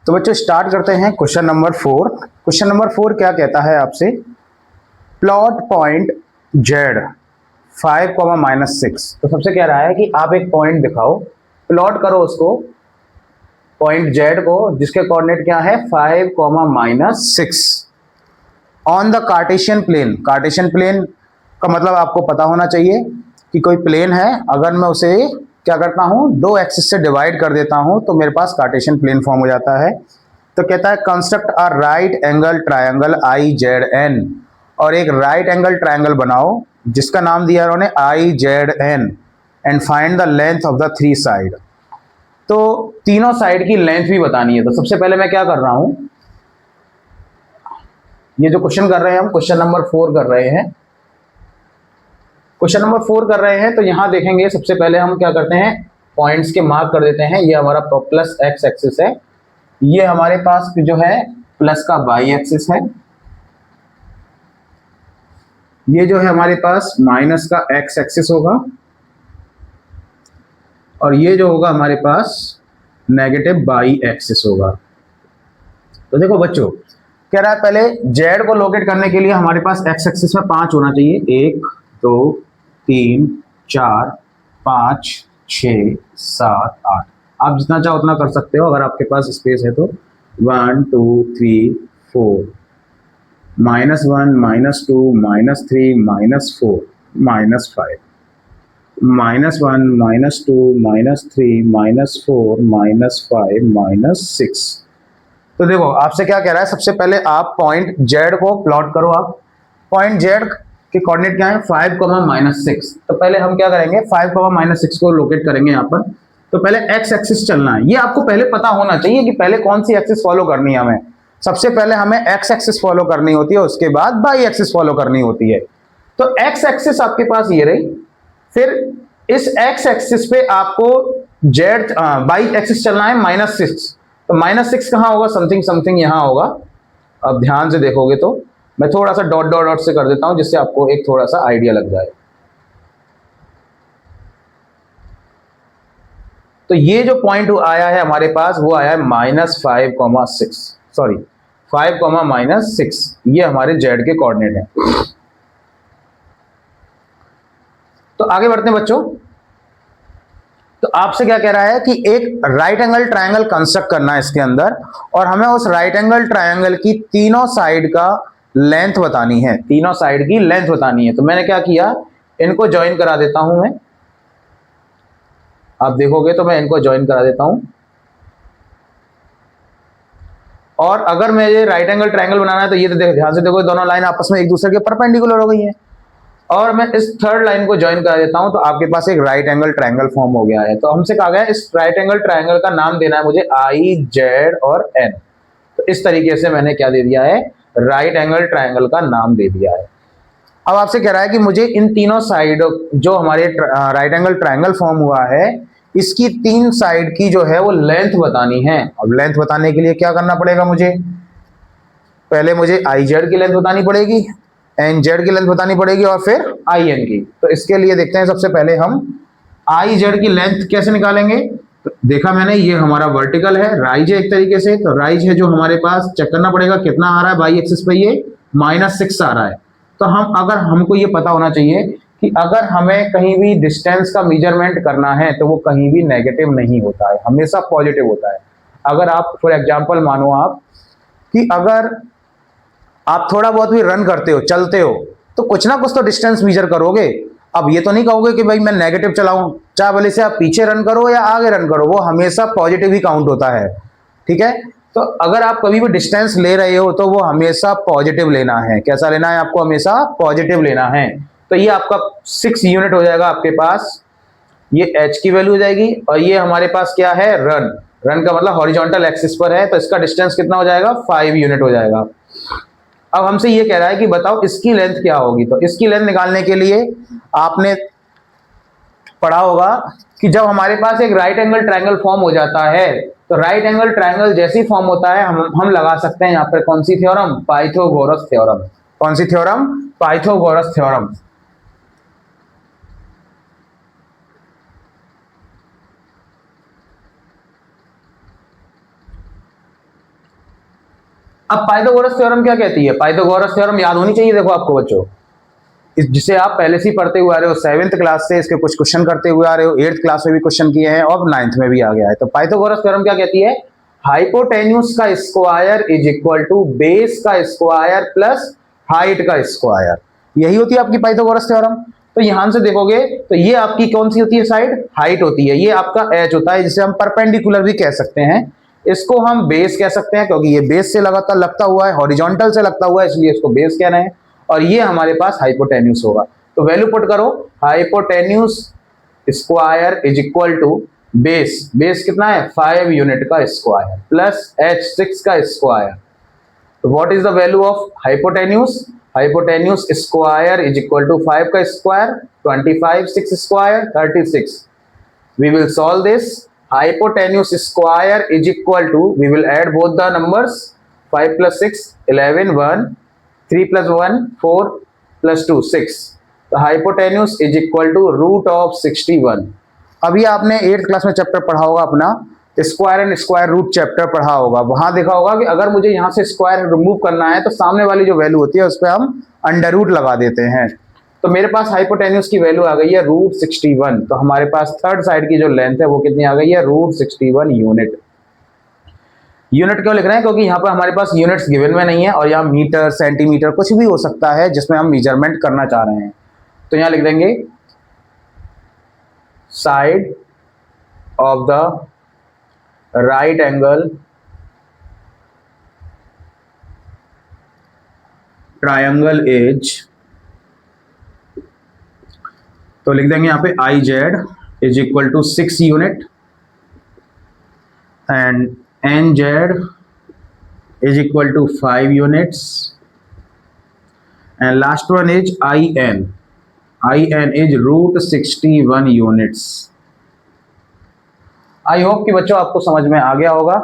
तो बच्चों स्टार्ट करते हैं क्वेश्चन नंबर 4। क्वेश्चन नंबर 4 क्या कहता है आपसे, प्लॉट पॉइंट जेड 5, -6। तो सबसे कह रहा है कि आप एक पॉइंट दिखाओ, प्लॉट करो उसको पॉइंट जेड को जिसके कोऑर्डिनेट क्या है 5, -6 on the Cartesian plane. Cartesian plane का मतलब आपको पता होना चाहिए कि कोई प्लेन है, अगर मैं उसे क्या करता हूं दो एक्सिस से डिवाइड कर देता हूं तो मेरे पास कार्टेशियन प्लेन फॉर्म हो जाता है। तो कहता है construct a right angle triangle IZN, और एक राइट एंगल ट्रायंगल बनाओ जिसका नाम दिया उन्होंने IZN and find the length of the three side. तो तीनों साइड की लेंथ भी बतानी है। तो सबसे पहले मैं क्या कर रहा हूं, ये जो क्वेश्चन कर रहे हैं हम क्वेश्चन नंबर 4 कर रहे हैं, क्वेश्चन नंबर 4 कर रहे हैं। तो यहां देखेंगे सबसे पहले हम क्या करते हैं, पॉइंट्स के मार्क कर देते हैं। ये हमारा प्लस एक्स एक्सिस है, ये हमारे पास जो है प्लस का वाई एक्सिस है, ये जो है हमारे पास माइनस का एक्स एक्सिस होगा, और ये जो होगा हमारे पास नेगेटिव वाई एक्सिस होगा। तो देखो बच्चों, कह रहा है पहले जेड को लोकेट करने के लिए हमारे पास एक्स एक्सिस में 5 होना चाहिए, 1 2 3 4 5 6 7 8। आप जितना चाहो उतना कर सकते हो अगर आपके पास स्पेस है तो। 1 2 3 4 -1 -2 -3 -4 -5 -1 -2 -3 -4 -5 -6। तो देखो आपसे क्या कह रहा है, सबसे पहले आप पॉइंट जेड को प्लॉट करो। आप पॉइंट जेड के कोऑर्डिनेट क्या है 5, -6। तो पहले हम क्या करेंगे 5, -6 को लोकेट करेंगे यहाँ पर। तो पहले एक्स एक्सिस चलना है, ये आपको पहले पता होना चाहिए कि पहले कौन सी एक्सिस फॉलो करनी है हमें। सबसे पहले हमें एक्स एक्सिस फॉलो करनी होती है, उसके बाद वाई एक्सिस फॉलो करनी होती है। तो एक्स एक्सिस आपके पास ये रही, फिर इस एक्स एक्सिस पे आपको जेड वाई एक्सिस चलना है -6। तो -6 कहां होगा, समथिंग समथिंग यहां होगा। अब ध्यान से देखोगे तो मैं थोड़ा सा डॉट डॉट डॉट से कर देता हूं जिससे आपको एक थोड़ा सा आइडिया लग जाए। तो ये जो पॉइंट आया है हमारे पास वो आया है -5, सॉरी 5, -6, ये हमारे जेड के कोऑर्डिनेट है। तो आगे बढ़ते हैं बच्चों। तो आपसे क्या कह रहा है कि एक राइट एंगल ट्रायंगल कंस्ट्रक्ट करना है इसके अंदर, और हमें उस राइट एंगल ट्रायंगल की तीनों साइड का लेंथ बतानी है, तीनों साइड की लेंथ बतानी है। तो मैंने क्या किया, इनको ज्वाइन करा देता हूं मैं। आप देखोगे तो मैं इनको ज्वाइन करा देता हूं, और अगर मैं ये राइट एंगल ट्रायंगल बनाना है तो ये तो ध्यान से देखो, दोनों लाइन आपस में एक दूसरे के परपेंडिकुलर हो गई है, और मैं इस थर्ड लाइन को ज्वाइन करा देता हूं तो आपके पास एक राइट एंगल ट्रायंगल फॉर्म हो गया है। तो हमसे कहा गया इस राइट एंगल ट्रायंगल का नाम देना है मुझे IZ और N। तो इस तरीके से मैंने क्या दे दिया है, राइट एंगल ट्रायंगल का नाम दे दिया है। अब आपसे कह रहा है कि मुझे इन तीनों साइड जो हमारे राइट एंगल ट्रायंगल फॉर्म हुआ है इसकी तीन साइड की जो है वो लेंथ बतानी है। अब लेंथ बताने के लिए क्या करना पड़ेगा मुझे, पहले मुझे IZ की लेंथ बतानी पड़ेगी, NZ की लेंथ बतानी पड़ेगी, और फिर IN की। तो इसके लिए देखते हैं सबसे पहले हम IZ की लेंथ कैसे निकालेंगे। तो देखा मैंने ये हमारा वर्टिकल है, राइज है एक तरीके से। तो राइज है जो हमारे पास, चेक करना पड़ेगा कितना आ रहा है वाई एक्सिस पे, ये -6 आ रहा है। तो हमको ये पता होना चाहिए कि अगर हमें कहीं भी डिस्टेंस का मेजरमेंट करना है तो वो कहीं भी नेगेटिव नहीं होता है, हमेशा पॉजिटिव होता है। अगर आप फॉर एग्जाम्पल मानो आप कि अगर आप थोड़ा बहुत भी रन करते हो, चलते हो, तो कुछ ना कुछ तो डिस्टेंस मेजर करोगे। अब ये तो नहीं कहोगे कि भाई मैं नेगेटिव चलाऊं, चाहे भले से आप पीछे रन करो या आगे रन करो, वो हमेशा पॉजिटिव ही काउंट होता है। ठीक है, तो अगर आप कभी भी डिस्टेंस ले रहे हो तो वो हमेशा पॉजिटिव लेना है। कैसा लेना है आपको, हमेशा पॉजिटिव लेना है। तो ये आपका 6 यूनिट हो जाएगा आपके पास, ये h की वैल्यू हो जाएगी, और ये हमारे पास क्या है रन, रन का मतलब हॉरिजॉन्टल एक्सिस पर है, तो इसका डिस्टेंस कितना हो जाएगा 5 यूनिट हो जाएगा। अब हमसे ये कह रहा है कि बताओ इसकी लेंथ क्या होगी। तो इसकी लेंथ निकालने के लिए आपने पढ़ा होगा कि जब हमारे पास एक राइट एंगल ट्रायंगल फॉर्म हो जाता है तो राइट एंगल ट्रायंगल जैसी फॉर्म होता है हम लगा सकते हैं यहाँ पर कौन सी थ्योरम, पाइथागोरस थ्योरम। कौन सी थ्योरम, पाइथागोरस थ्योरम। अब पाइथागोरस थ्योरम क्या कहती है? पाइथागोरस थ्योरम याद होनी चाहिए देखो आपको बच्चों, जिसे आप पहले से ही पढ़ते हुए आ रहे हो, 7th क्लास से इसके कुछ क्वेश्चन करते हुए आ रहे हो, 8th क्लास में भी क्वेश्चन किए हैं और 9th में भी आ गया है। तो पाइथागोरस थ्योरम क्या कहती है? हाइपोटेन्यूज का square is equal to base का स्क्वायर प्लस हाइट का स्क्वायर, यही होती है आपकी पाइथागोरस थ्योरम। तो यहां से देखोगे तो ये आपकी कौन सी होती है साइड? हाइट होती है। ये आपका एच होता है, जिसे हम परपेंडिकुलर भी कह सकते हैं। इसको हम बेस कह सकते हैं क्योंकि ये बेस से लगातार लगता हुआ है, हॉरिजॉन्टल से लगता हुआ है, इसलिए इसको बेस कह रहे हैं। और ये हमारे पास हाइपोटेन्यूज होगा। तो वैल्यू पुट करो, hypotenuse square is equal to base, base कितना है? 5 यूनिट का स्क्वायर प्लस h 6 का स्क्वायर। तो what is the value of hypotenuse? Hypotenuse square is equal to 5 का square, 25, 6 square 36। We will solve this. Hypotenuse square is equal to, we will add both the numbers, 5 plus 6 11, 1 3 plus 1 4 plus 2 6. The hypotenuse is equal to root of 61. अभी आपने 8th class में chapter पढ़ा होगा अपना square and square root chapter पढ़ा होगा, वहां देखा होगा कि अगर मुझे यहां से स्क्वायर रिमूव करना है तो सामने वाली जो वैल्यू होती है उस पर हम अंडर रूट लगा देते हैं। तो मेरे पास हाइपोटेन्यूज की वैल्यू आ गई है रूट 61। तो हमारे पास थर्ड साइड की जो लेंथ है वो कितनी आ गई है? Root 61 unit. यूनिट क्यों लिख रहे हैं? क्योंकि यहाँ पर हमारे पास यूनिट्स गिवन में नहीं है और यहाँ मीटर सेंटीमीटर कुछ भी हो सकता है जिसमें हम मेजरमेंट करना चाह रहे हैं। तो यहाँ लिख देंगे side of the right angle triangle as, तो लिख देंगे यहाँ पे I Z is equal to 6 unit and N Z is equal to 5 units and last one is I N is root 61 units. I hope कि बच्चों आपको समझ में आ गया होगा।